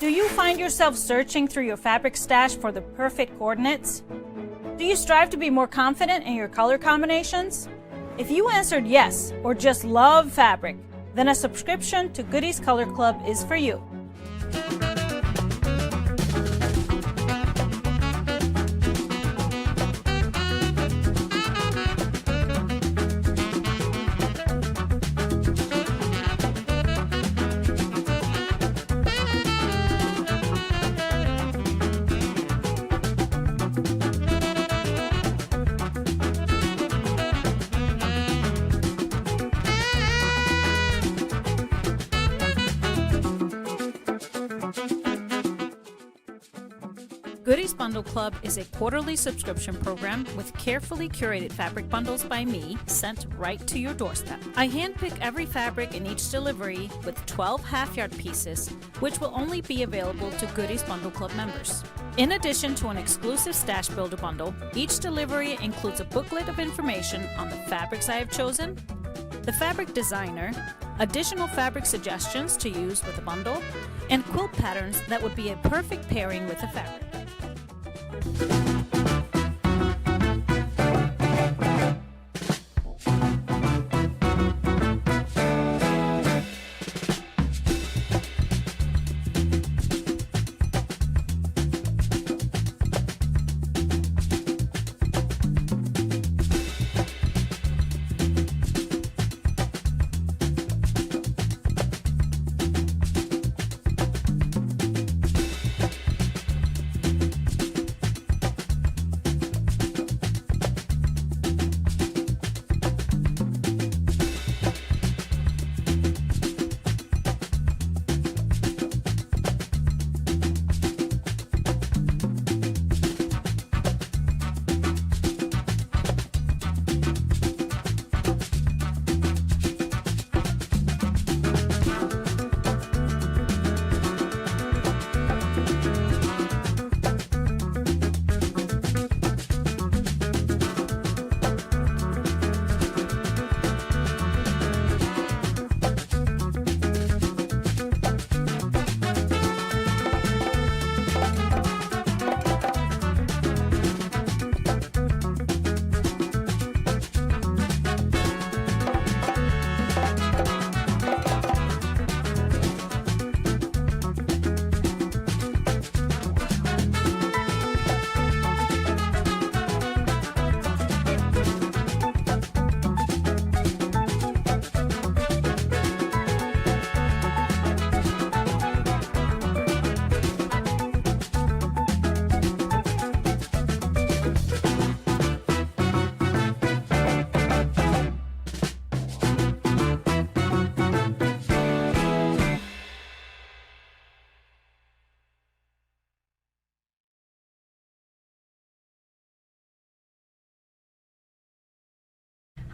Do you find yourself searching through your fabric stash for the perfect coordinates? Do you strive to be more confident in your color combinations? If you answered yes, or just love fabric, then a subscription to GEasy Color Club is for you. GEasy Bundle Club is a quarterly subscription program with carefully curated fabric bundles by me sent right to your doorstep. I handpick every fabric in each delivery with 12 half-yard pieces, which will only be available to GEasy Bundle Club members. In addition to an exclusive Stash Builder bundle, each delivery includes a booklet of information on the fabrics I have chosen, the fabric designer, additional fabric suggestions to use with the bundle, and quilt patterns that would be a perfect pairing with the fabric.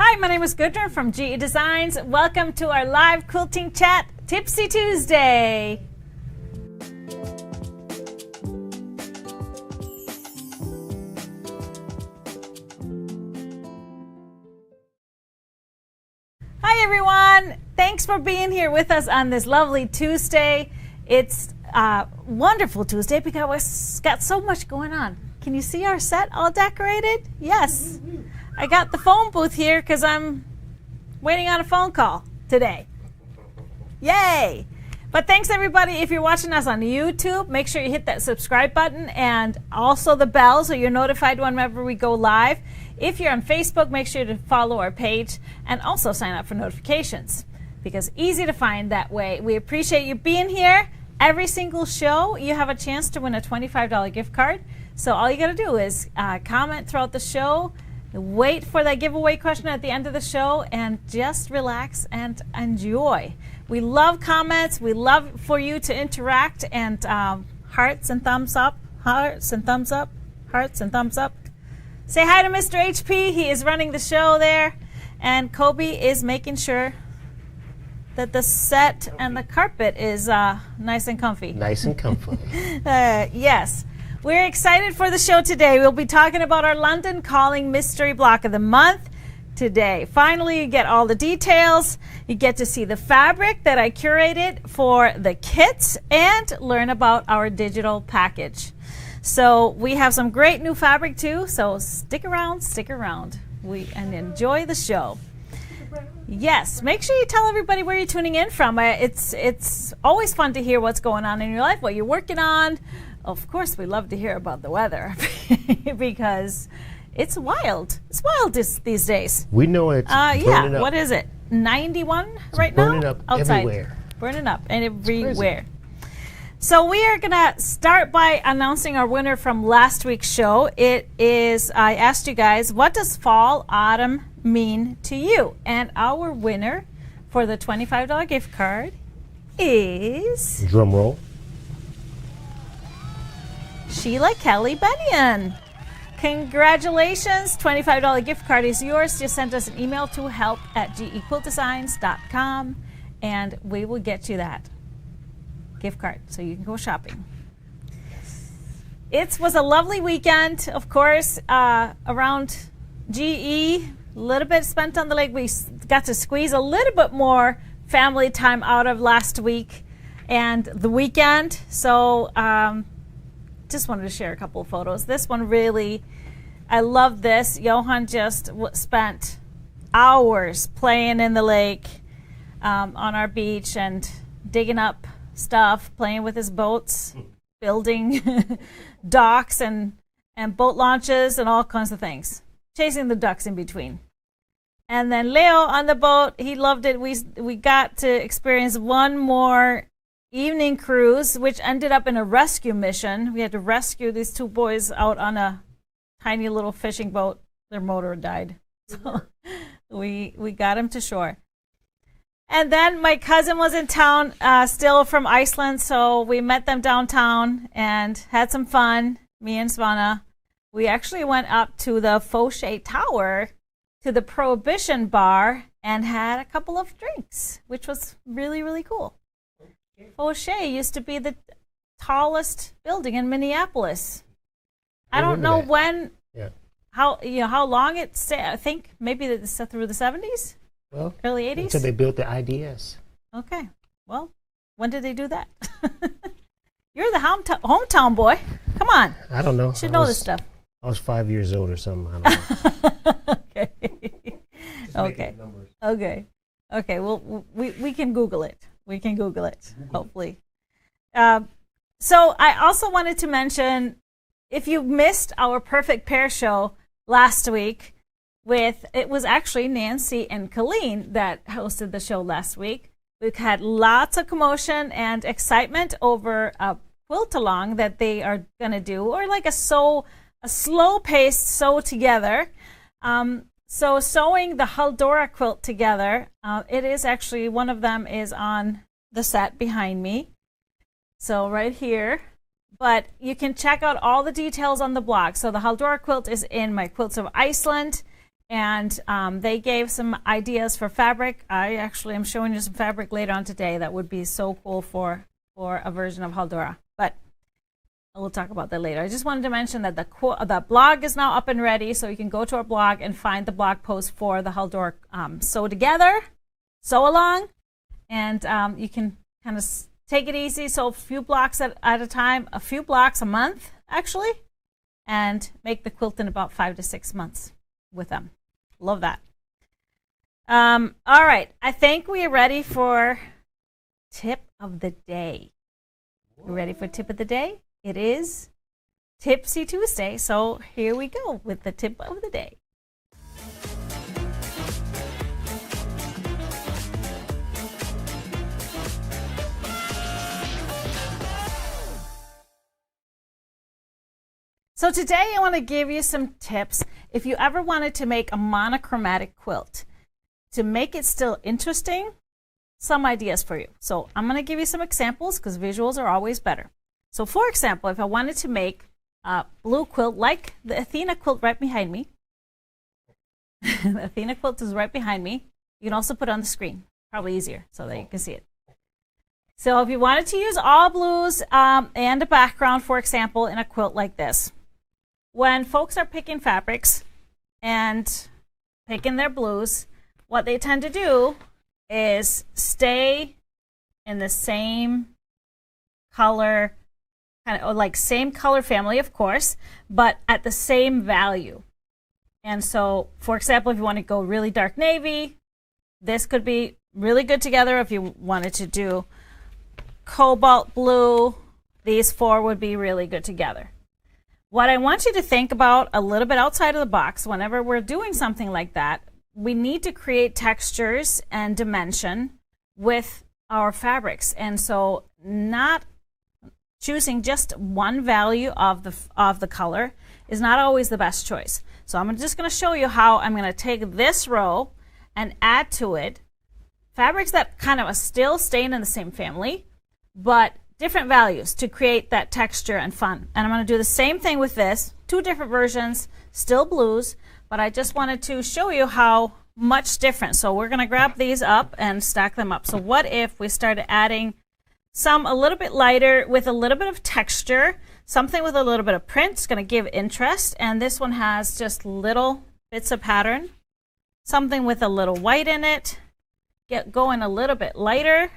Hi, my name is Gudrun from GE Designs. Welcome to our live quilting chat, Tipsy Tuesday. Hi everyone, thanks for being here with us on this lovely Tuesday. It's a wonderful Tuesday because we've got so much going on. Can you see our set all decorated? Yes. I got the phone booth here because I'm waiting on a phone call today. Yay! But thanks everybody. If you're watching us on YouTube, make sure you hit that subscribe button and also the bell so you're notified whenever we go live. If you're on Facebook, make sure to follow our page and also sign up for notifications because easy to find that way. We appreciate you being here. Every single show, you have a chance to win a $25 gift card. So all you got to do is comment throughout the show, wait for that giveaway question at the end of the show, and just relax and enjoy. We love comments. We love for you to interact, and hearts and thumbs up, hearts and thumbs up, hearts and thumbs up. Say hi to Mr. HP. He is running the show there, and Kobe is making sure that the set and the carpet is nice and comfy. Nice and comfy. Yes. We're excited for the show today. We'll be talking about our London Calling Mystery Block of the Month. today. Finally, you get all the details. You get to see the fabric that I curated for the kits and learn about our digital package. So we have some great new fabric too, so stick around and enjoy the show. Yes, make sure you tell everybody where you're tuning in from. It's always fun to hear what's going on in your life, what you're working on. Of course, we love to hear about the weather because it's wild. It's wild these days. We know it's burning up. What is it? 91 right burning now? Up outside. Everywhere. Burning up everywhere. So we are going to start by announcing our winner from last week's show. It is, I asked you guys, what does fall, autumn mean to you? And our winner for the $25 gift card is... Drum roll. Sheila Kelly Bennion. Congratulations, $25 gift card is yours. Just send us an email to help@gequiltdesigns.com and we will get you that gift card so you can go shopping. It was a lovely weekend, of course, around GE. A little bit spent on the lake. We got to squeeze a little bit more family time out of last week and the weekend. So just wanted to share a couple of photos. This one really, I love this. Johan just spent hours playing in the lake on our beach and digging up stuff, playing with his boats, building docks and boat launches and all kinds of things, chasing the ducks in between. And then Leo on the boat, he loved it. We got to experience one more evening cruise, which ended up in a rescue mission. We had to rescue these two boys out on a tiny little fishing boat. Their motor died. So we got them to shore. And then my cousin was in town, still from Iceland, so we met them downtown and had some fun, me and Svana. We actually went up to the Fauché Tower, to the Prohibition Bar, and had a couple of drinks, which was really, really cool. Fauché used to be the tallest building in Minneapolis. I don't know when, how long it stayed. I think maybe through the 70s? Well, early 80s? Until they built the IDS. Okay. Well, when did they do that? You're the hometown boy. Come on. I don't know. You should know this stuff. I was 5 years old or something. I don't know. Okay. Okay. Well, we can Google it. Hopefully. So I also wanted to mention, if you missed our Perfect Pair show last week, it was actually Nancy and Colleen that hosted the show last week. We've had lots of commotion and excitement over a quilt along that they are going to do, or like a slow-paced sew together. So sewing the Haldora quilt together, it is actually, one of them is on the set behind me. So right here. But you can check out all the details on the blog. So the Haldora quilt is in my Quilts of Iceland. And they gave some ideas for fabric. I actually am showing you some fabric later on today that would be so cool for a version of Haldora. But we'll talk about that later. I just wanted to mention that the blog is now up and ready, so you can go to our blog and find the blog post for the Haldora sew together, sew along, and you can kind of take it easy. So a few blocks at a time, a few blocks a month, actually, and make the quilt in about 5 to 6 months with them. Love that. All right. I think we are ready for tip of the day. You ready for tip of the day? It is Tipsy Tuesday. So here we go with the tip of the day. So today I want to give you some tips if you ever wanted to make a monochromatic quilt. To make it still interesting, some ideas for you. So I'm going to give you some examples because visuals are always better. So for example, if I wanted to make a blue quilt like the Athena quilt right behind me, the Athena quilt is right behind me. You can also put it on the screen, probably easier so that you can see it. So if you wanted to use all blues and a background, for example, in a quilt like this, when folks are picking fabrics and picking their blues, what they tend to do is stay in the same color, kind of like same color family, of course, but at the same value. And so, for example, if you want to go really dark navy, this could be really good together. If you wanted to do cobalt blue, these four would be really good together. What I want you to think about a little bit outside of the box, whenever we're doing something like that, we need to create textures and dimension with our fabrics. And so not choosing just one value of the color is not always the best choice. So I'm just going to show you how I'm going to take this row and add to it fabrics that kind of are still staying in the same family, but different values to create that texture and fun. And I'm going to do the same thing with this, two different versions, still blues, but I just wanted to show you how much different. So we're going to grab these up and stack them up. So what if we started adding some a little bit lighter with a little bit of texture, something with a little bit of print. It's going to give interest. And this one has just little bits of pattern, something with a little white in it, get going a little bit lighter,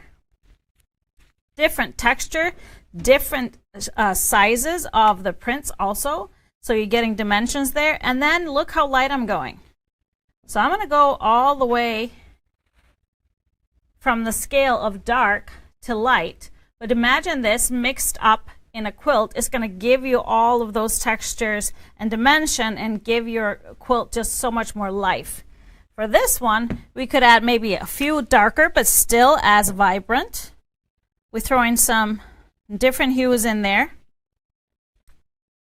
different texture, different sizes of the prints also. So you're getting dimensions there. And then look how light I'm going. So I'm going to go all the way from the scale of dark to light. But imagine this mixed up in a quilt. It's going to give you all of those textures and dimension and give your quilt just so much more life. For this one, we could add maybe a few darker but still as vibrant. We're throwing some different hues in there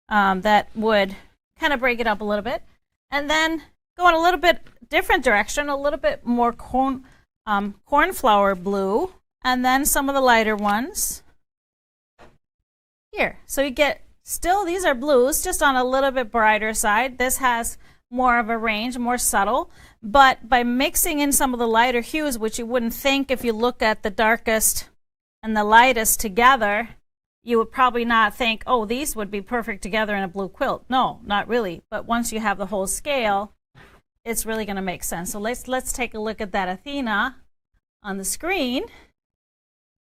that would kind of break it up a little bit. And then go in a little bit different direction, a little bit more cornflower blue, and then some of the lighter ones here. So you get still, these are blues, just on a little bit brighter side. This has more of a range, more subtle. But by mixing in some of the lighter hues, which you wouldn't think if you look at the darkest and the lightest together, you would probably not think, oh, these would be perfect together in a blue quilt. No, not really. But once you have the whole scale, it's really going to make sense. So let's take a look at that Athena on the screen.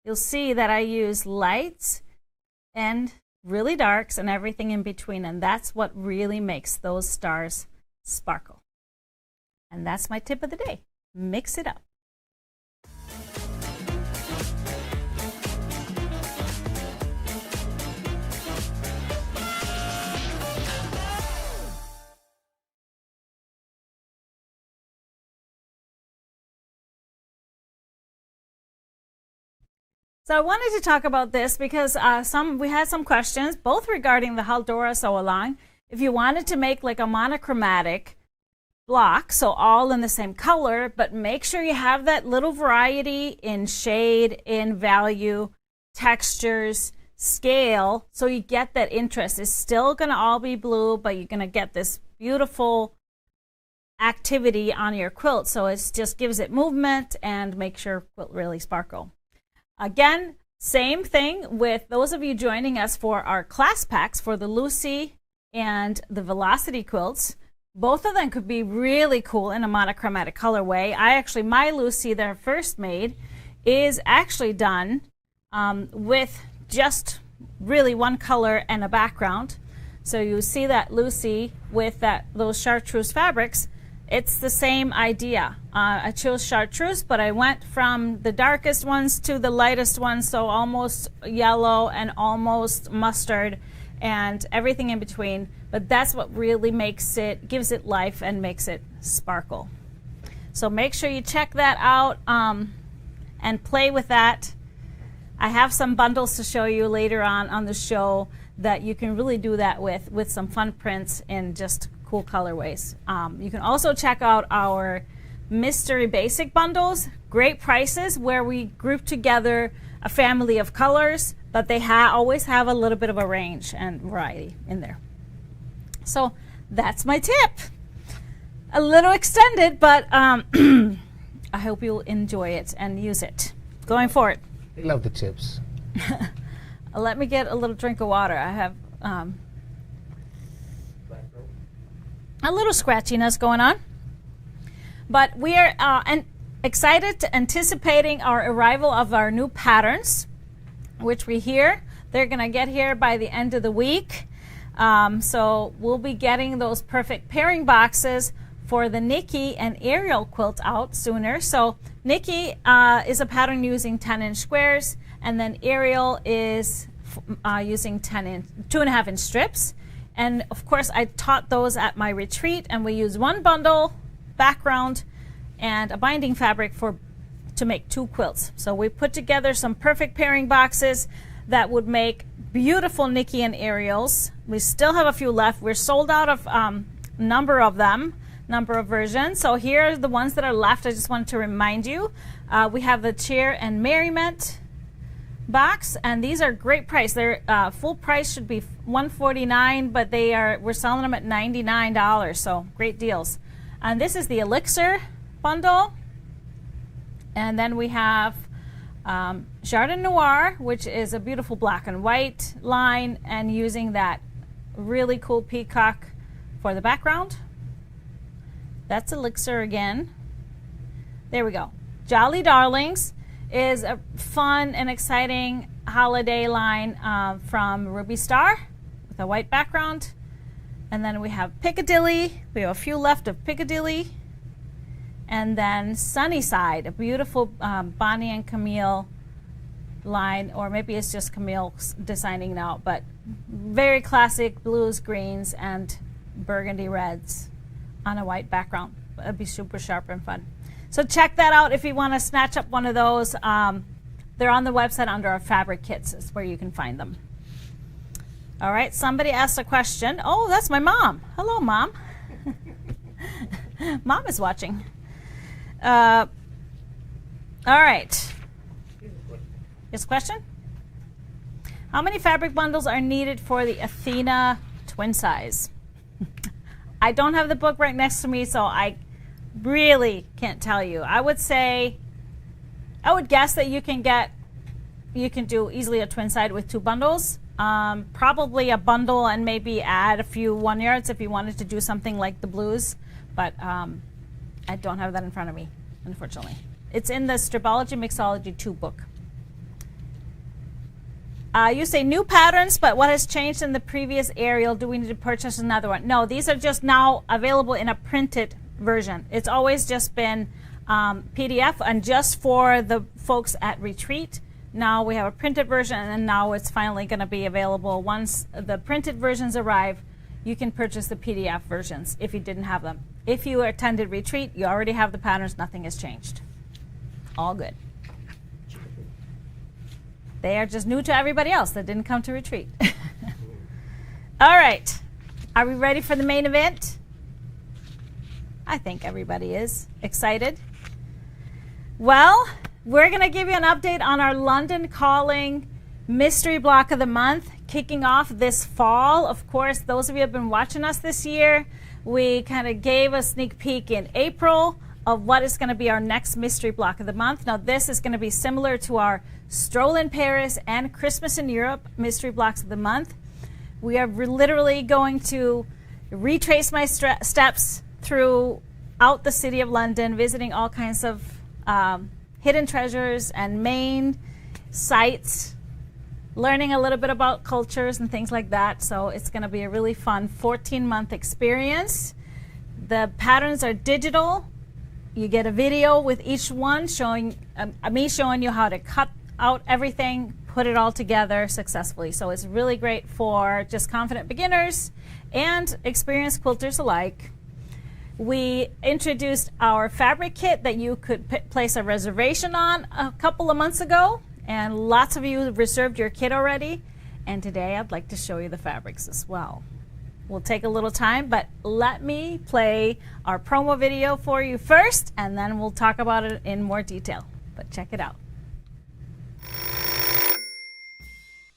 You'll see that I use lights and really darks and everything in between, and that's what really makes those stars sparkle. And that's my tip of the day. Mix it up. So I wanted to talk about this because we had some questions, both regarding the Haldora sew along. If you wanted to make like a monochromatic block, so all in the same color, but make sure you have that little variety in shade, in value, textures, scale, so you get that interest. It's still going to all be blue, but you're going to get this beautiful activity on your quilt. So it just gives it movement and makes your quilt really sparkle. Again, same thing with those of you joining us for our class packs for the Lucy and the Velocity quilts. Both of them could be really cool in a monochromatic colorway. My Lucy that I first made is actually done with just really one color and a background. So you see that Lucy with those chartreuse fabrics. It's the same idea. I chose chartreuse, but I went from the darkest ones to the lightest ones, so almost yellow and almost mustard and everything in between. But that's what really gives it life and makes it sparkle. So make sure you check that out and play with that. I have some bundles to show you later on the show that you can really do that with some fun prints in just cool colorways. You can also check out our mystery basic bundles, great prices, where we group together a family of colors, but they always have a little bit of a range and variety in there. So that's my tip. A little extended, but I hope you'll enjoy it and use it going forward. I love the tips. Let me get a little drink of water. I have a little scratchiness going on. But we are excited to anticipating our arrival of our new patterns, which we hear they're going to get here by the end of the week. So we'll be getting those perfect pairing boxes for the Nikki and Ariel quilt out sooner. So Nikki is a pattern using 10-inch squares, and then Ariel is using 2.5-inch strips. And of course, I taught those at my retreat, and we use one bundle, background, and a binding fabric to make 2 quilts. So we put together some perfect pairing boxes that would make beautiful Nikki and Ariels. We still have a few left. We're sold out of number of versions. So here are the ones that are left. I just wanted to remind you. We have the Cheer and Merriment box, and these are great price. Their full price should be $149, but we're selling them at $99, so great deals. And this is the Elixir bundle, and then we have Jardin Noir, which is a beautiful black and white line, and using that really cool peacock for the background. That's Elixir again. There we go. Jolly Darlings is a fun and exciting holiday line from Ruby Star with a white background. And then we have Piccadilly. We have a few left of Piccadilly. And then Sunnyside, a beautiful Bonnie and Camille line, or maybe it's just Camille designing now, but very classic blues, greens, and burgundy reds on a white background. It'd be super sharp and fun. So check that out if you want to snatch up one of those. They're on the website under our fabric kits. Is where you can find them. All right, somebody asked a question. Oh, that's my mom. Hello, Mom. Mom is watching. All right. Yes, question? How many fabric bundles are needed for the Athena twin size? I don't have the book right next to me, so I really can't tell you. I would guess that you can do easily a twin side with 2 bundles. Probably a bundle and maybe add a few 1 yards if you wanted to do something like the blues, but I don't have that in front of me, unfortunately. It's in the Stripology Mixology 2 book. You say new patterns, but what has changed in the previous Ariel? Do we need to purchase another one? No, these are just now available in a printed version. It's always just been PDF, and just for the folks at Retreat. Now we have a printed version, and now it's finally going to be available. Once the printed versions arrive, you can purchase the PDF versions if you didn't have them. If you attended Retreat, you already have the patterns. Nothing has changed. All good. They are just new to everybody else that didn't come to Retreat. All right. Are we ready for the main event? I think everybody is excited. Well, we're going to give you an update on our London Calling Mystery Block of the Month, kicking off this fall. Of course, those of you who have been watching us this year, we kind of gave a sneak peek in April of what is going to be our next Mystery Block of the Month. Now, this is going to be similar to our Stroll in Paris and Christmas in Europe Mystery Blocks of the Month. We are literally going to retrace my steps throughout the city of London, visiting all kinds of hidden treasures and main sites, learning a little bit about cultures and things like that. So it's going to be a really fun 14-month experience. The patterns are digital. You get a video with each one showing me showing you how to cut out everything, put it all together successfully. So it's really great for just confident beginners and experienced quilters alike. We introduced our fabric kit that you could place a reservation on a couple of months ago, and lots of you have reserved your kit already. And today I'd like to show you the fabrics as well. We'll take a little time, but let me play our promo video for you first, and then we'll talk about it in more detail. But check it out.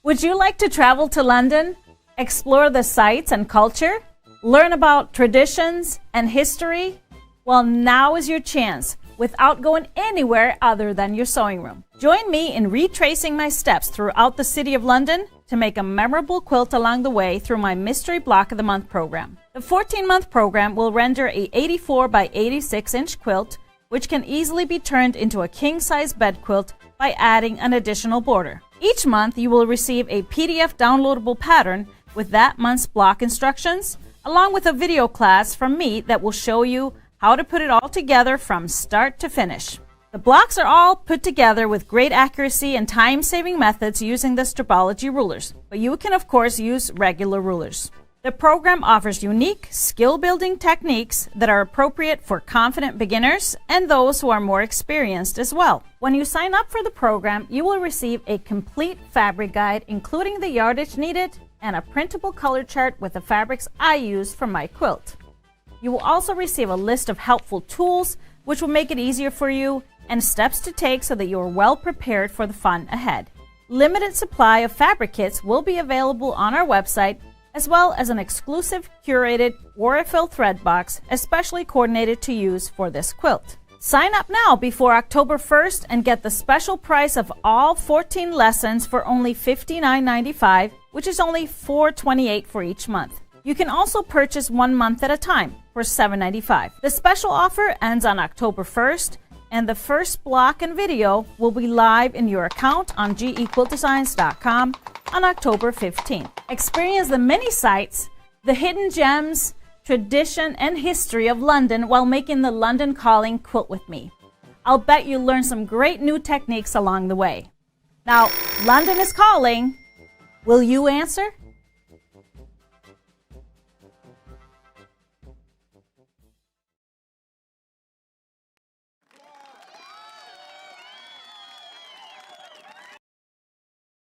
Would you like to travel to London, explore the sights and culture, learn about traditions and history? Well, now is your chance. without going anywhere other than your sewing room. Join me in retracing my steps throughout the City of London to make a memorable quilt along the way through my Mystery Block of the Month program. The 14-month program will render a 84 by 86 inch quilt, which can easily be turned into a king-size bed quilt by adding an additional border. Each month, you will receive a PDF downloadable pattern with that month's block instructions, along with a video class from me that will show you how to put it all together from start to finish. The blocks are all put together with great accuracy and time-saving methods using the Strabology rulers, but you can of course use regular rulers. The program offers unique skill-building techniques that are appropriate for confident beginners and those who are more experienced as well. When you sign up for the program, you will receive a complete fabric guide including the yardage needed and a printable color chart with the fabrics I use for my quilt. You will also receive a list of helpful tools which will make it easier for you and steps to take so that you are well prepared for the fun ahead. Limited supply of fabric kits will be available on our website, as well as an exclusive curated Warfill thread box especially coordinated to use for this quilt. Sign up now before October 1st and get the special price of all 14 lessons for only $59.95, which is only $4.28 for each month. You can also purchase 1 month at a time for $7.95. The special offer ends on October 1st, and the first block and video will be live in your account on GEquiltdesigns.com on October 15th. Experience the many sights, the hidden gems, tradition, and history of London while making the London Calling quilt with me. I'll bet you'll learn some great new techniques along the way. Now, London is calling. Will you answer?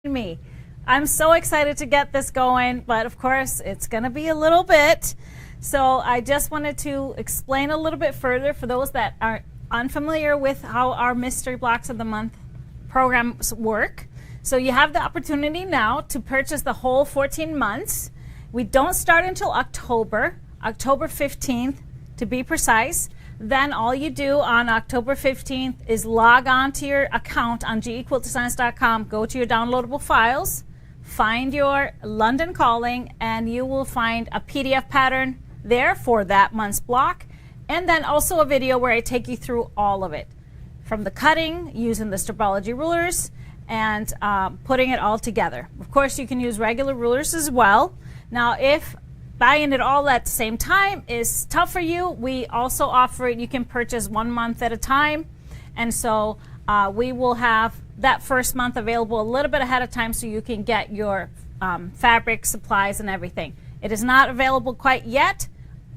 Me. I'm so excited to get this going, but of course it's going to be a little bit. So I just wanted to explain a little bit further for those that are unfamiliar with how our Mystery Blocks of the Month programs work. So you have the opportunity now to purchase the whole 14 months. We don't start until October 15th to be precise. Then all you do on October 15th is log on to your account on GEquiltdesigns.com, go to your downloadable files, find your London Calling, and you will find a PDF pattern there for that month's block, and then also a video where I take you through all of it, from the cutting, using the Strabology rulers, and putting it all together. Of course, you can use regular rulers as well. Now, if buying it all at the same time is tough for you, we also offer it. You can purchase 1 month at a time. And so we will have that first month available a little bit ahead of time so you can get your fabric, supplies, and everything. It is not available quite yet.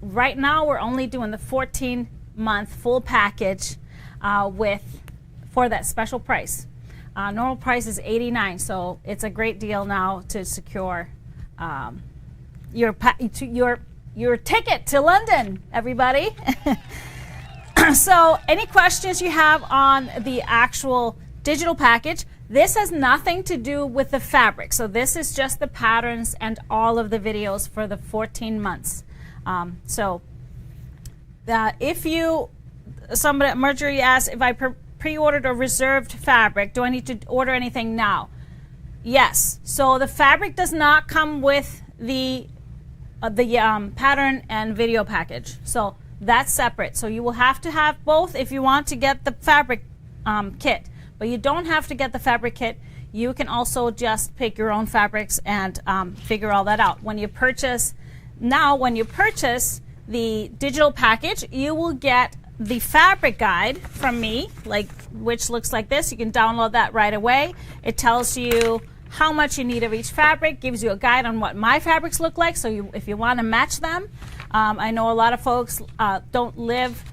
Right now, we're only doing the 14-month full package for that special price. Normal price is $89, so it's a great deal now to secure your ticket to London, everybody. So any questions you have on the actual digital package, this has nothing to do with the fabric. So this is just the patterns and all of the videos for the 14 months. Marjorie asked if I pre-ordered or reserved fabric, do I need to order anything now? Yes. So the fabric does not come with the pattern and video package. So that's separate. So you will have to have both if you want to get the fabric kit. But you don't have to get the fabric kit. You can also just pick your own fabrics and figure all that out. When you purchase the digital package, you will get the fabric guide from me, which looks like this. You can download that right away. It tells you how much you need of each fabric, gives you a guide on what my fabrics look like, so if you want to match them. I know a lot of folks don't live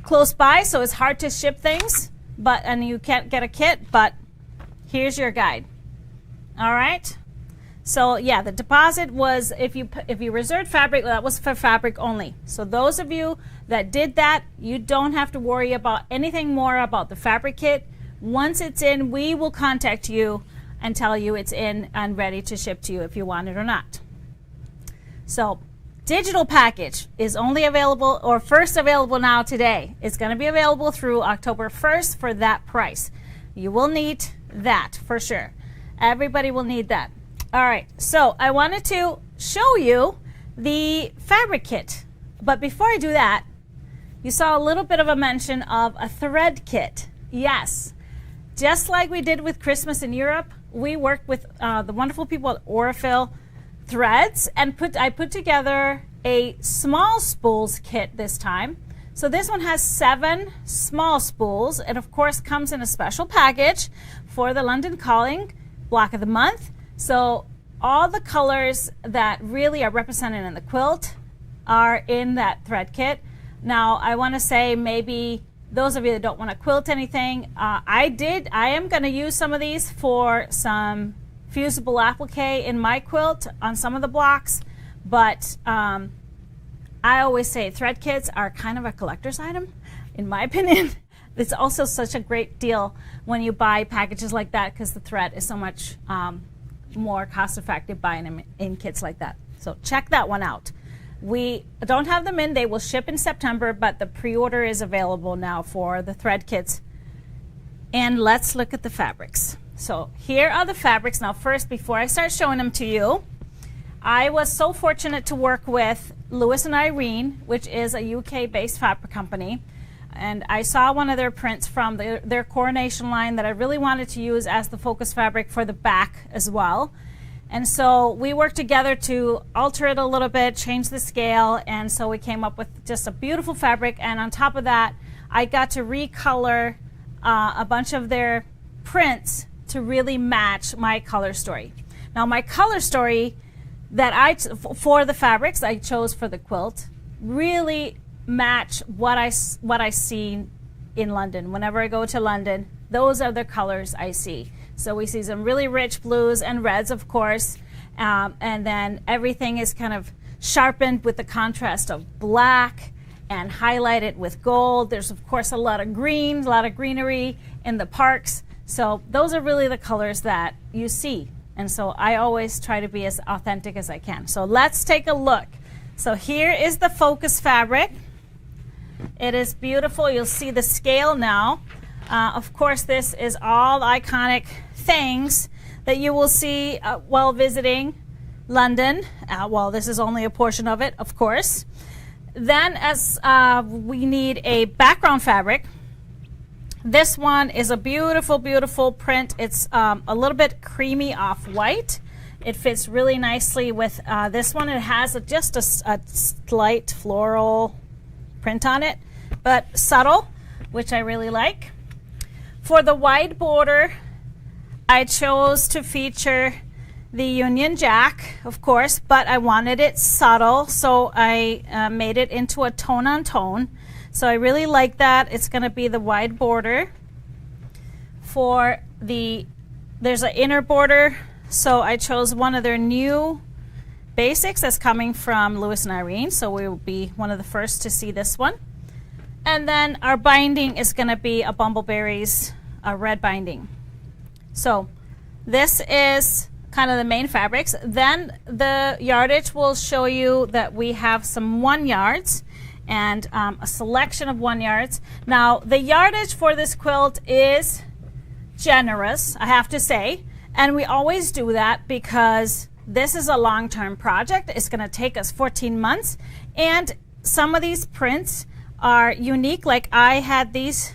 close by, so it's hard to ship things, and you can't get a kit, but here's your guide. All right? So yeah, the deposit was, if you reserved fabric, that was for fabric only. So those of you that did that, you don't have to worry about anything more about the fabric kit. Once it's in, we will contact you and tell you it's in and ready to ship to you if you want it or not. So digital package is only available, or first available now today. It's going to be available through October 1st for that price. You will need that for sure. Everybody will need that. All right, so I wanted to show you the fabric kit. But before I do that, you saw a little bit of a mention of a thread kit. Yes, just like we did with Christmas in Europe, we worked with the wonderful people at Orifil Threads, and I put together a small spools kit this time. So this one has 7 small spools, and of course comes in a special package for the London Calling block of the month. So all the colors that really are represented in the quilt are in that thread kit. Now I want to say, maybe those of you that don't want to quilt anything, I am going to use some of these for some fusible applique in my quilt on some of the blocks, but I always say thread kits are kind of a collector's item, in my opinion. It's also such a great deal when you buy packages like that, because the thread is so much more cost effective buying them in kits like that. So check that one out. We don't have them in. They will ship in September, but the pre-order is available now for the thread kits. And let's look at the fabrics. So here are the fabrics. Now first, before I start showing them to you, I was so fortunate to work with Lewis and Irene, which is a UK-based fabric company. And I saw one of their prints from their coronation line that I really wanted to use as the focus fabric for the back as well. And so we worked together to alter it a little bit, change the scale, and so we came up with just a beautiful fabric. And on top of that, I got to recolor a bunch of their prints to really match my color story. Now my color story that for the fabrics I chose for the quilt really match what I see in London. Whenever I go to London, those are the colors I see. So we see some really rich blues and reds, of course, and then everything is kind of sharpened with the contrast of black and highlighted with gold. There's, of course, a lot of green, a lot of greenery in the parks. So those are really the colors that you see. And so I always try to be as authentic as I can. So let's take a look. So here is the focus fabric. It is beautiful. You'll see the scale now. Of course, this is all iconic things that you will see while visiting London. Well, this is only a portion of it, of course. Then as we need a background fabric. This one is a beautiful, beautiful print. It's a little bit creamy off-white. It fits really nicely with this one. It has just a slight floral print on it, but subtle, which I really like. For the wide border, I chose to feature the Union Jack, of course, but I wanted it subtle, so I made it into a tone-on-tone. So I really like that. It's going to be the wide border. For there's an inner border, so I chose one of their new basics that's coming from Lewis and Irene, so we will be one of the first to see this one. And then our binding is going to be a Bumbleberries red binding. So this is kind of the main fabrics. Then the yardage will show you that we have some 1 yards and a selection of 1 yards. Now the yardage for this quilt is generous, I have to say, and we always do that because this is a long-term project. It's going to take us 14 months, and some of these prints are unique. Like I had these,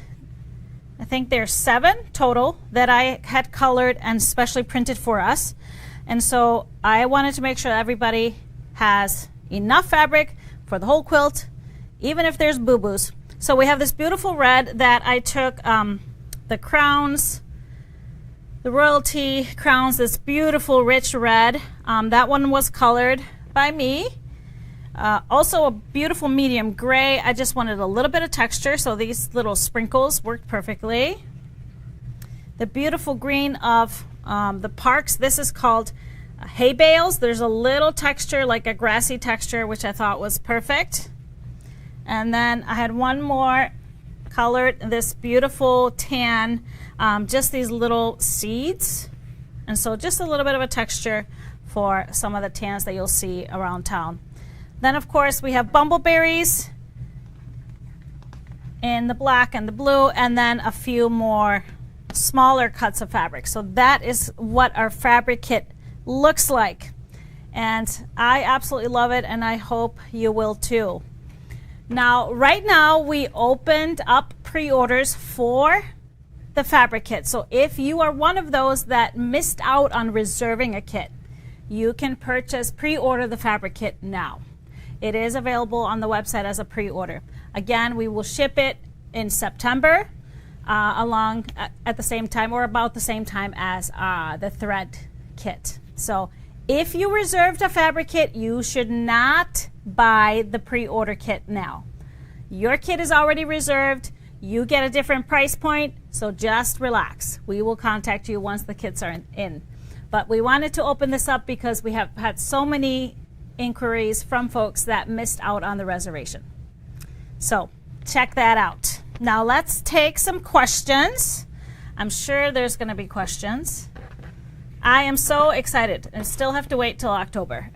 I think there's 7 total that I had colored and specially printed for us. And so I wanted to make sure everybody has enough fabric for the whole quilt, even if there's boo-boos. So we have this beautiful red that I took the crowns, the royalty crowns, this beautiful rich red. That one was colored by me. Also a beautiful medium gray. I just wanted a little bit of texture, so these little sprinkles worked perfectly. The beautiful green of the parks. This is called hay bales. There's a little texture, like a grassy texture, which I thought was perfect. And then I had one more colored, this beautiful tan, just these little seeds. And so just a little bit of a texture for some of the tans that you'll see around town. Then, of course, we have bumbleberries in the black and the blue, and then a few more smaller cuts of fabric. So that is what our fabric kit looks like. And I absolutely love it, and I hope you will too. Now, right now, we opened up pre-orders for the fabric kit. So if you are one of those that missed out on reserving a kit, you can pre-order the fabric kit now. It is available on the website as a pre-order. Again, we will ship it in September along at the same time or about the same time as the thread kit. So if you reserved a fabric kit, you should not buy the pre-order kit now. Your kit is already reserved. You get a different price point, so just relax. We will contact you once the kits are in. But we wanted to open this up because we have had so many inquiries from folks that missed out on the reservation. So check that out. Now let's take some questions. I'm sure there's going to be questions. I am so excited and still have to wait till October.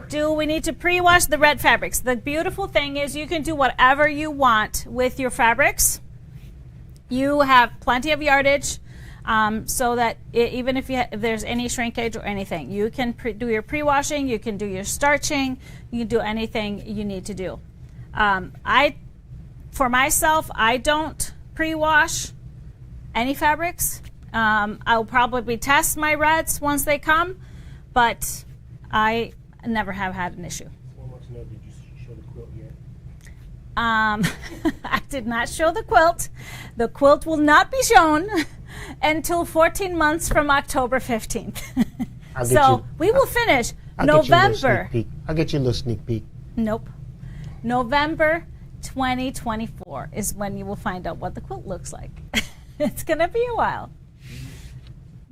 Do we need to pre-wash the red fabrics? The beautiful thing is you can do whatever you want with your fabrics. You have plenty of yardage so that even if there's any shrinkage or anything, you can do your pre-washing, you can do your starching, you can do anything you need to do. For myself, I don't pre-wash any fabrics. I'll probably test my reds once they come, but I never have had an issue. Did you show the quilt yet? I did not show the quilt. The quilt will not be shown until 14 months from October 15th. So we will finish November. I'll get you a little sneak peek. Nope. November 2024 is when you will find out what the quilt looks like. It's going to be a while.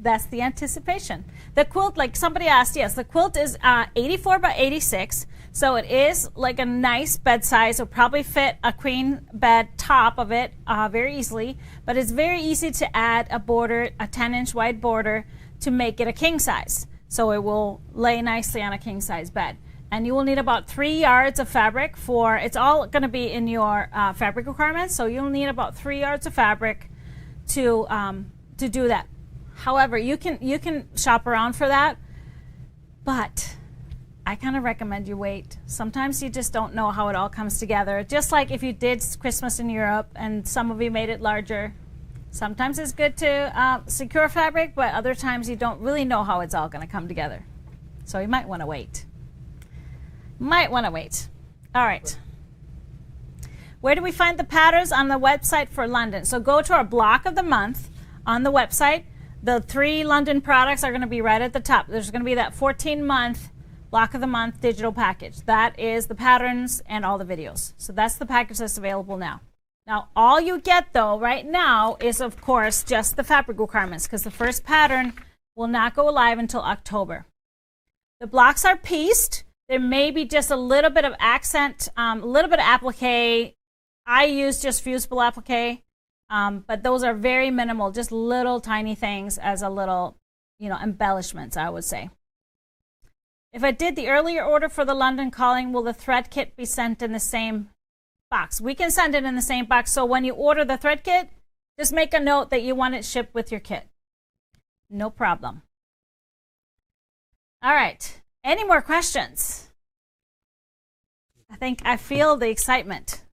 That's the anticipation. The quilt, like somebody asked, yes, the quilt is 84 by 86, so it is like a nice bed size. It'll probably fit a queen bed top of it very easily, but it's very easy to add a border, a 10-inch wide border, to make it a king size. So it will lay nicely on a king size bed. And you will need about 3 yards of fabric for, it's all going to be in your fabric requirements, so you'll need about 3 yards of fabric to do that. However, you can shop around for that, but I kind of recommend you wait. Sometimes you just don't know how it all comes together. Just like if you did Christmas in Europe and some of you made it larger, sometimes it's good to secure fabric, but other times you don't really know how it's all going to come together. So you might want to wait. Might want to wait. All right. Where do we find the patterns? On the website for London. So go to our block of the month on the website. The 3 London products are going to be right at the top. There's going to be that 14-month block of the month digital package. That is the patterns and all the videos. So that's the package that's available now. Now, all you get, though, right now is, of course, just the fabric requirements, because the first pattern will not go live until October. The blocks are pieced. There may be just a little bit of accent, a little bit of applique. I use just fusible applique. But those are very minimal, just little tiny things as a little, embellishments, I would say. If I did the earlier order for the London calling, will the thread kit be sent in the same box? We can send it in the same box. So when you order the thread kit, just make a note that you want it shipped with your kit. No problem. All right. Any more questions? I feel the excitement.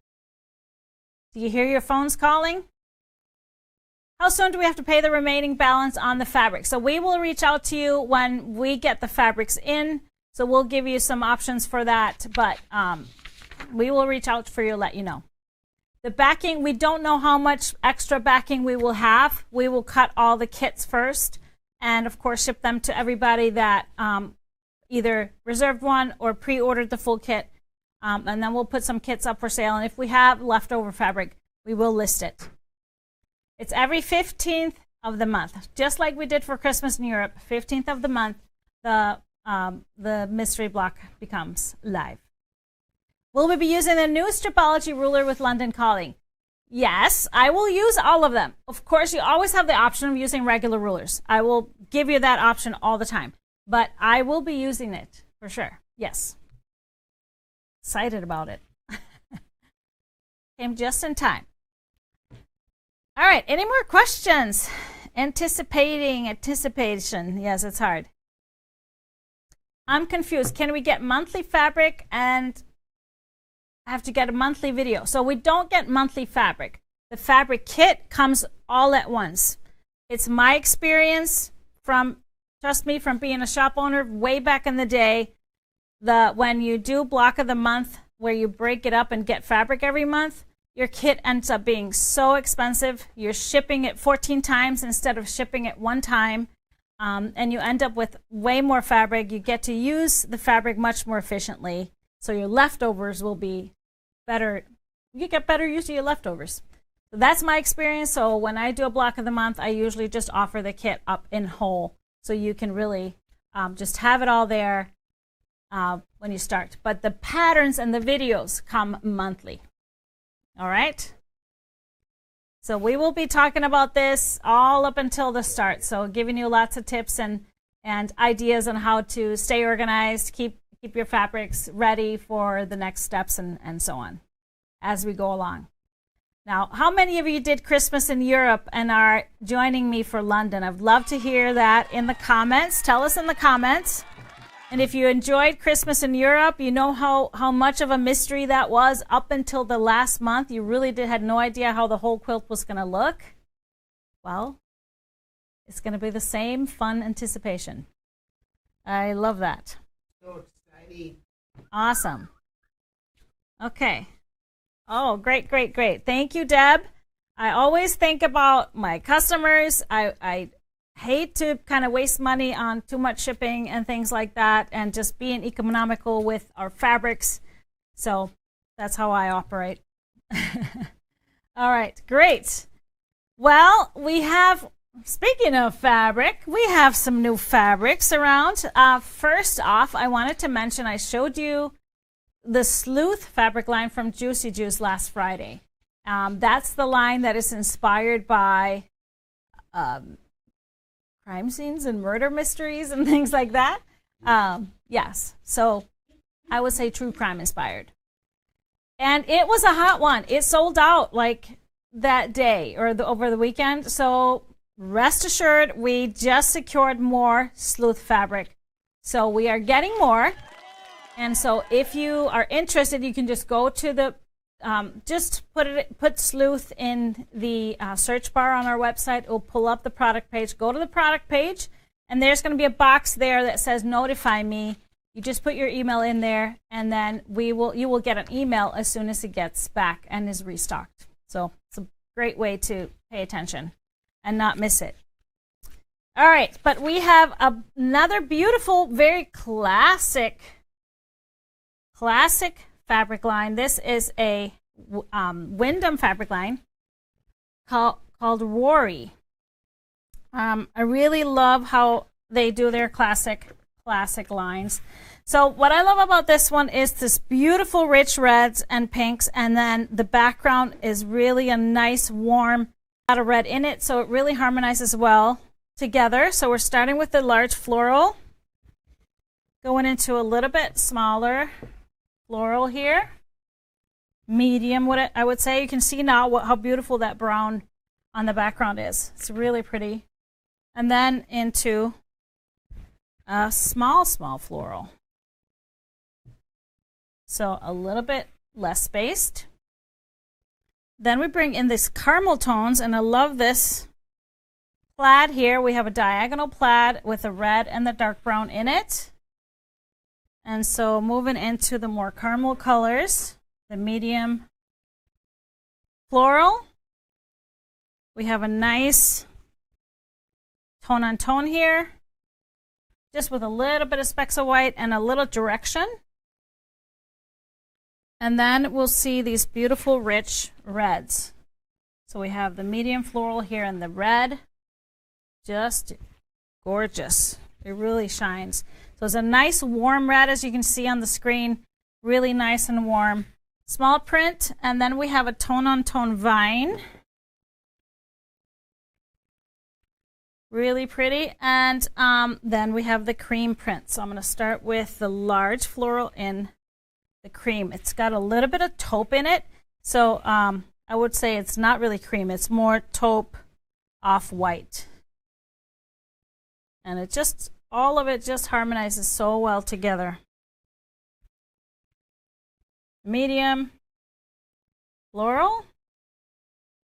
Do you hear your phones calling? How soon do we have to pay the remaining balance on the fabric? So we will reach out to you when we get the fabrics in. So we'll give you some options for that, but we will reach out for you to let you know. The backing, we don't know how much extra backing we will have. We will cut all the kits first and, of course, ship them to everybody that either reserved one or pre-ordered the full kit. And then we'll put some kits up for sale. And if we have leftover fabric, we will list it. It's every 15th of the month, just like we did for Christmas in Europe. 15th of the month, the mystery block becomes live. Will we be using the new Stripology ruler with London calling? Yes, I will use all of them. Of course, you always have the option of using regular rulers. I will give you that option all the time, but I will be using it for sure. Yes. Excited about it. Came just in time. All right, any more questions? Anticipation. Yes, it's hard. I'm confused. Can we get monthly fabric and I have to get a monthly video? So we don't get monthly fabric. The fabric kit comes all at once. It's my experience from, trust me, from being a shop owner way back in the day, when you do block of the month where you break it up and get fabric every month, your kit ends up being so expensive. You're shipping it 14 times instead of shipping it one time. And you end up with way more fabric. You get to use the fabric much more efficiently. So your leftovers will be better. You get better use of your leftovers. So that's my experience. So when I do a block of the month, I usually just offer the kit up in whole. So you can really just have it all there when you start. But the patterns and the videos come monthly. All right. So we will be talking about this all up until the start. So giving you lots of tips and ideas on how to stay organized, keep your fabrics ready for the next steps and so on as we go along. Now, how many of you did Christmas in Europe and are joining me for London? I'd love to hear that in the comments. Tell us in the comments. And if you enjoyed Christmas in Europe, you know how much of a mystery that was up until the last month. You really had no idea how the whole quilt was going to look. Well, it's going to be the same fun anticipation. I love that. So exciting. Awesome. Okay. Oh, great, great, great. Thank you, Deb. I always think about my customers. I hate to kind of waste money on too much shipping and things like that, and just being economical with our fabrics. So that's how I operate. All right, great. Well, we have, speaking of fabric, we have some new fabrics around. First off, I wanted to mention I showed you the Sleuth fabric line from Juicy Juice last Friday. That's the line that is inspired by crime scenes and murder mysteries and things like that. Yes, so I would say true crime inspired. And it was a hot one. It sold out like that day or over the weekend. So rest assured, we just secured more Sleuth fabric. So we are getting more. And so if you are interested, you can just go to the just put Sleuth in the search bar on our website. It will pull up the product page. Go to the product page, and there's going to be a box there that says notify me. You just put your email in there, and then you will get an email as soon as it gets back and is restocked. So it's a great way to pay attention and not miss it. All right, but we have another beautiful, very classic fabric line. This is a Wyndham fabric line called Rory. I really love how they do their classic lines. So what I love about this one is this beautiful rich reds and pinks, and then the background is really a nice warm lot of red in it, so it really harmonizes well together. So we're starting with the large floral, going into a little bit smaller floral here, medium, what I would say. You can see now how beautiful that brown on the background is. It's really pretty. And then into a small floral. So a little bit less spaced. Then we bring in this caramel tones, and I love this plaid here. We have a diagonal plaid with the red and the dark brown in it. And so moving into the more caramel colors, the medium floral. We have a nice tone on tone here, just with a little bit of specks of white and a little direction. And then we'll see these beautiful rich reds. So we have the medium floral here and the red, just gorgeous. It really shines. So it's a nice warm red, as you can see on the screen, really nice and warm. Small print, and then we have a tone on tone vine. Really pretty. And then we have the cream print. So I'm going to start with the large floral in the cream. It's got a little bit of taupe in it. So I would say it's not really cream. It's more taupe off-white. And it just, all of it just harmonizes so well together. Medium, floral,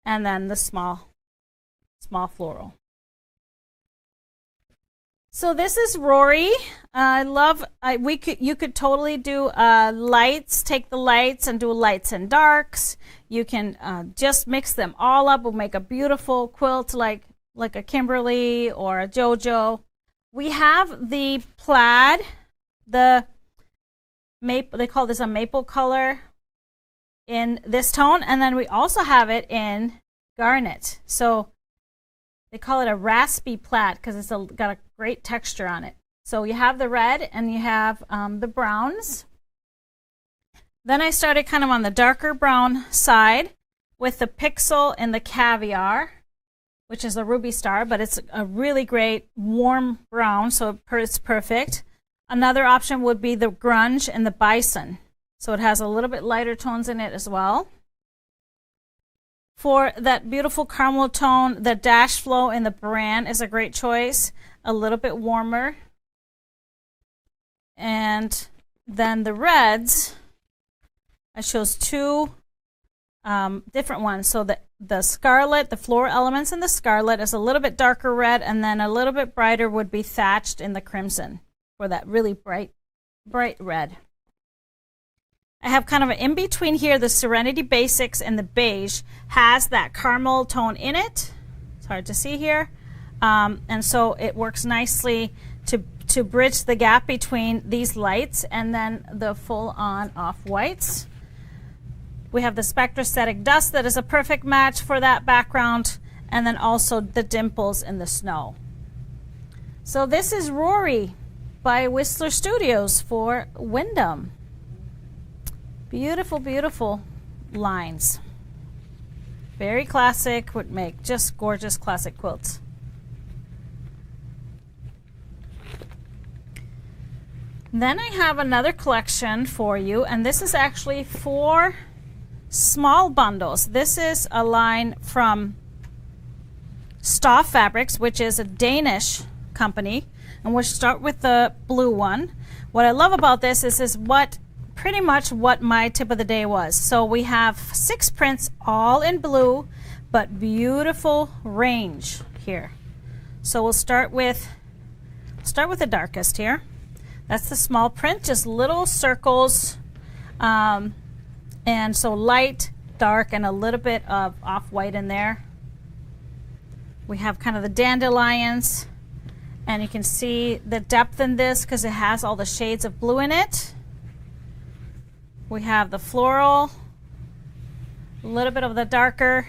and then the small floral. So this is Rory. I love, you could totally do lights, take the lights and do lights and darks. You can just mix them all up. We'll make a beautiful quilt like a Kimberly or a JoJo. We have the plaid, the maple, they call this a maple color in this tone, and then we also have it in garnet. So they call it a raspy plaid because it's got a great texture on it. So you have the red and you have the browns. Then I started kind of on the darker brown side with the pixel and the caviar, which is a ruby star, but it's a really great warm brown, so it's perfect. Another option would be the grunge and the bison. So it has a little bit lighter tones in it as well. For that beautiful caramel tone, the Dash Flow in the brand is a great choice. A little bit warmer. And then the reds, I chose two different ones. So the scarlet, the floral elements in the scarlet is a little bit darker red, and then a little bit brighter would be thatched in the crimson for that really bright red. I have kind of an in-between here. The Serenity Basics and the beige has that caramel tone in it. It's hard to see here. And so it works nicely to bridge the gap between these lights and then the full-on off-whites. We have the Spectrastatic Dust that is a perfect match for that background, and then also the dimples in the snow. So this is Rory by Whistler Studios for Wyndham. Beautiful, beautiful lines. Very classic, would make just gorgeous classic quilts. Then I have another collection for you, and this is actually 4 small bundles. This is a line from Stoff Fabrics, which is a Danish company, and we'll start with the blue one. What I love about this is pretty much what my tip of the day was. So we have 6 prints all in blue, but beautiful range here. So we'll start with the darkest here. That's the small print, just little circles, and so light, dark, and a little bit of off-white in there. We have kind of the dandelions, and you can see the depth in this because it has all the shades of blue in it. We have the floral, a little bit of the darker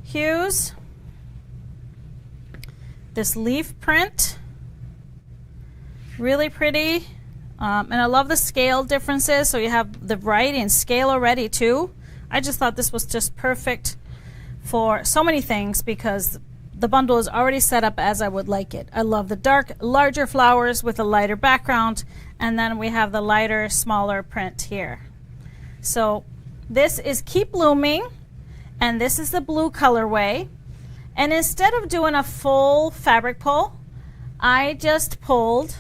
hues, this leaf print, really pretty, and I love the scale differences. So you have the variety in scale already too. I just thought this was just perfect for so many things because the bundle is already set up as I would like it. I love the dark, larger flowers with a lighter background, and then we have the lighter, smaller print here. So this is Keep Blooming, and this is the blue colorway. And instead of doing a full fabric pull, I just pulled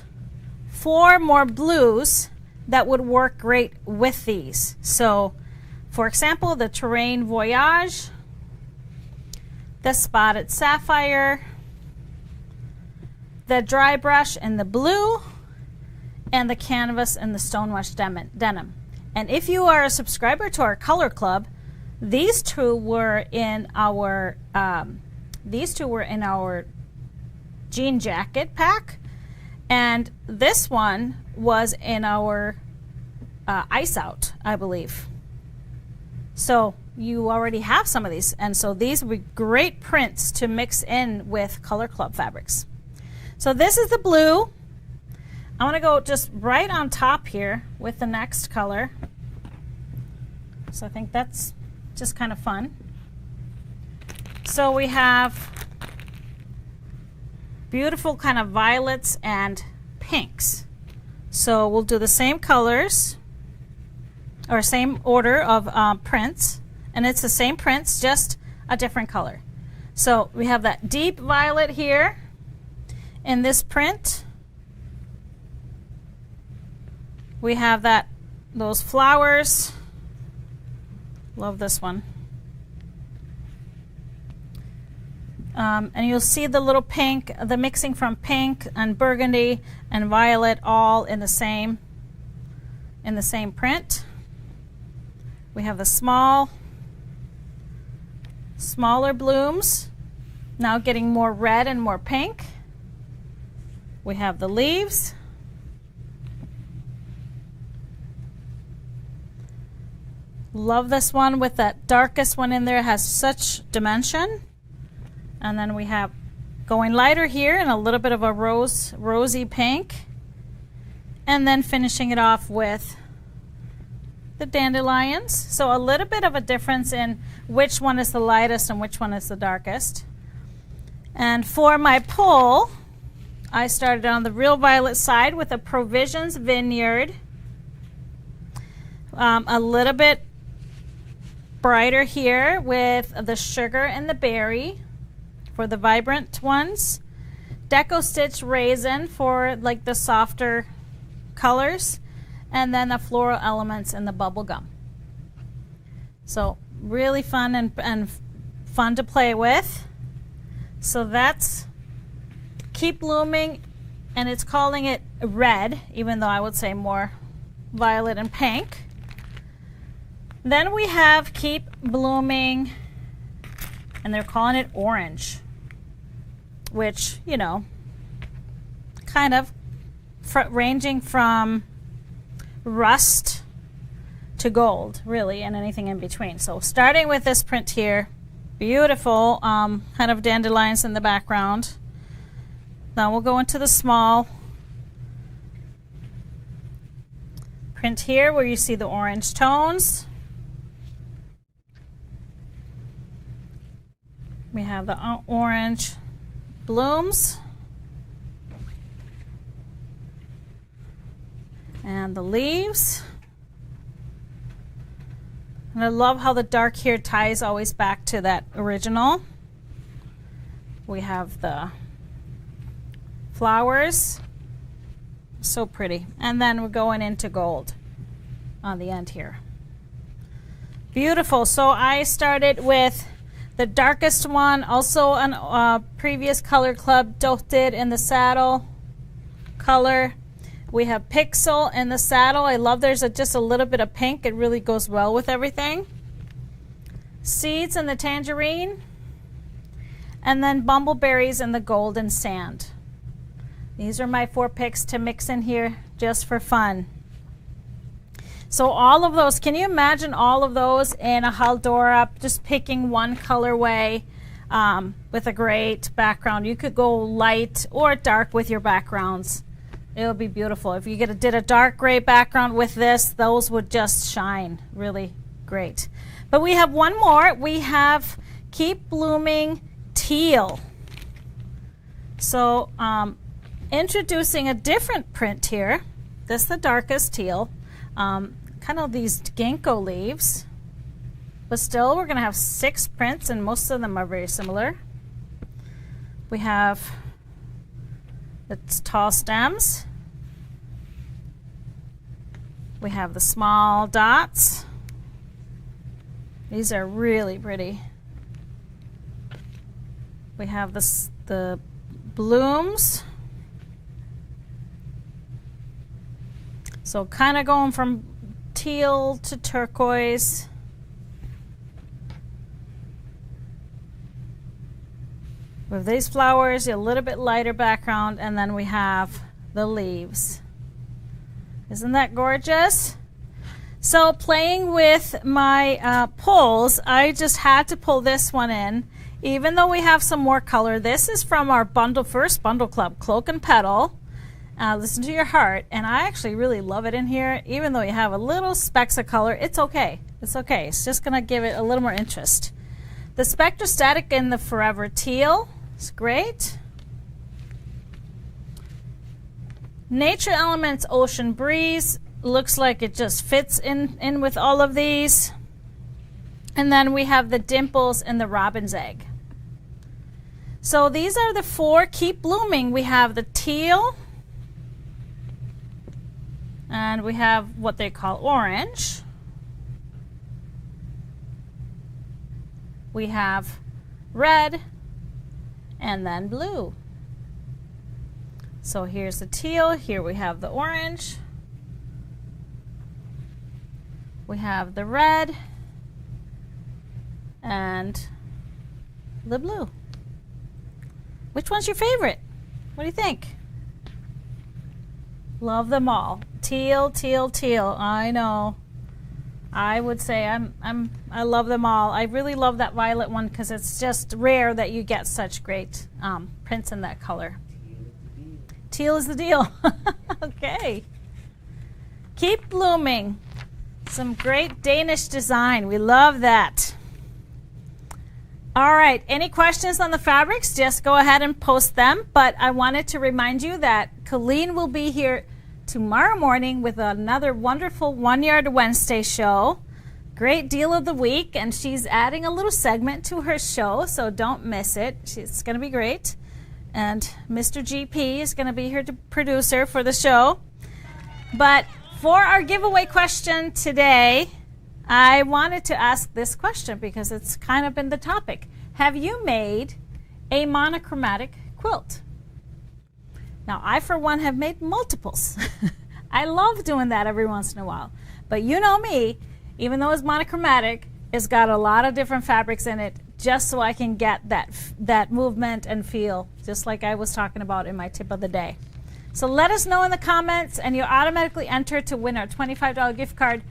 4 more blues that would work great with these. So for example, the Terrain Voyage, the Spotted Sapphire, the Dry Brush in the blue, and the Canvas in the Stonewashed Denim. And if you are a subscriber to our color club, these two were in our jean jacket pack, and this one was in our ice out, I believe. So you already have some of these, and so these would be great prints to mix in with color club fabrics. So this is the blue. I want to go just right on top here with the next color. So I think that's just kind of fun. So we have beautiful kind of violets and pinks. So we'll do the same colors or same order of prints, and it's the same prints, just a different color. So we have that deep violet here in this print. We have those flowers. Love this one. And you'll see the little pink, the mixing from pink and burgundy and violet all in the same print. We have the smaller blooms, now getting more red and more pink. We have the leaves. Love this one with that darkest one in there. It has such dimension. And then we have going lighter here and a little bit of a rosy pink. And then finishing it off with the dandelions. So a little bit of a difference in which one is the lightest and which one is the darkest. And for my pole, I started on the real violet side with a Provisions Vineyard. A little bit brighter here with the sugar and the berry for the vibrant ones. Deco Stitch Raisin for like the softer colors. And then the floral elements and the bubble gum. So really fun and fun to play with. So that's Keep Blooming, and it's calling it red, even though I would say more violet and pink. Then we have Keep Blooming, and they're calling it orange, which, you know, kind of ranging from rust to gold, really, and anything in between. So starting with this print here, beautiful kind of dandelions in the background. Now we'll go into the small print here where you see the orange tones. We have the orange blooms and the leaves. And I love how the dark here ties always back to that original. We have the flowers, so pretty. And then we're going into gold on the end here. Beautiful. So I started with the darkest one, also a previous Color Club did in the saddle color. We have Pixel in the saddle. I love there's just a little bit of pink. It really goes well with everything. Seeds in the tangerine. And then Bumbleberries in the golden sand. These are my 4 picks to mix in here just for fun. So all of those, can you imagine all of those in a Haldora, just picking one colorway with a great background? You could go light or dark with your backgrounds. It'll be beautiful. If you did a dark gray background with this, those would just shine really great. But we have one more. We have Keep Blooming Teal. So introducing a different print here. This is the darkest teal. Kind of these ginkgo leaves. But still, we're going to have 6 prints, and most of them are very similar. We have its tall stems. We have the small dots. These are really pretty. We have the blooms. So kind of going from teal to turquoise. With these flowers, a little bit lighter background, and then we have the leaves. Isn't that gorgeous? So playing with my pulls, I just had to pull this one in. Even though we have some more color, this is from our first bundle club, Cloak and Petal. Listen to Your Heart, and I actually really love it in here. Even though you have a little specks of color, it's okay. It's okay. It's just going to give it a little more interest. The Spectrostatic in the Forever Teal is great. Nature Elements Ocean Breeze looks like it just fits in with all of these. And then we have the Dimples and the Robin's Egg. So these are the 4 Keep Blooming. We have the teal, and we have what they call orange. We have red, and then blue. So here's the teal, here we have the orange, we have the red, and the blue. Which one's your favorite? What do you think? Love them all. Teal, teal, teal. I know. I would say I love them all. I really love that violet one because it's just rare that you get such great prints in that color. Teal is the deal. Okay. Keep Blooming. Some great Danish design. We love that. All right, any questions on the fabrics? Just go ahead and post them. But I wanted to remind you that Colleen will be here tomorrow morning with another wonderful One Yard Wednesday show. Great deal of the week, and she's adding a little segment to her show, so don't miss it. It's going to be great. And Mr. GP is going to be here to producer for the show. But for our giveaway question today, I wanted to ask this question because it's kind of been the topic. Have you made a monochromatic quilt? Now, I, for one, have made multiples. I love doing that every once in a while. But you know me, even though it's monochromatic, it's got a lot of different fabrics in it just so I can get that movement and feel, just like I was talking about in my tip of the day. So let us know in the comments, and you're automatically entered to win our $25 gift card,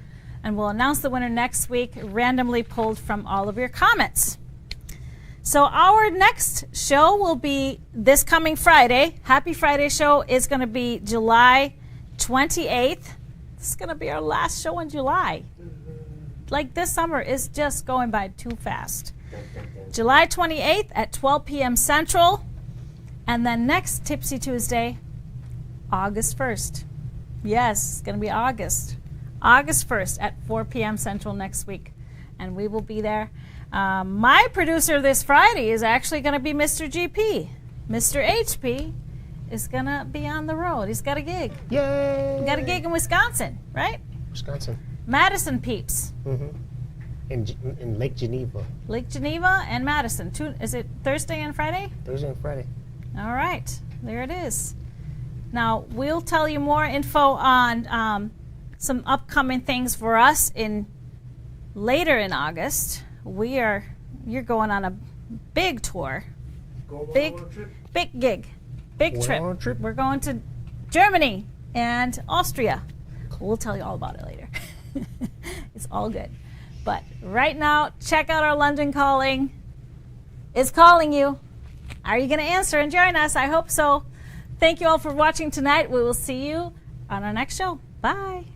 and we'll announce the winner next week, randomly pulled from all of your comments. So our next show will be this coming Friday. Happy Friday show is going to be July 28th. This is going to be our last show in July. Like, this summer is just going by too fast. July 28th at 12 p.m. Central. And then next Tipsy Tuesday, August 1st. Yes, it's going to be August 1st at 4 p.m. Central next week. And we will be there. My producer this Friday is actually going to be Mr. GP. Mr. HP is going to be on the road. He's got a gig. Yay! He got a gig in Wisconsin, right? Wisconsin. Madison peeps. Mm-hmm. In Lake Geneva. Lake Geneva and Madison. Is it Thursday and Friday? Thursday and Friday. All right. There it is. Now, we'll tell you more info on some upcoming things for us later in August. You're going on a big tour. Big gig. Big trip. We're going to Germany and Austria. We'll tell you all about it later. It's all good. But right now, check out our London Calling. It's calling you. Are you going to answer and join us? I hope so. Thank you all for watching tonight. We will see you on our next show. Bye.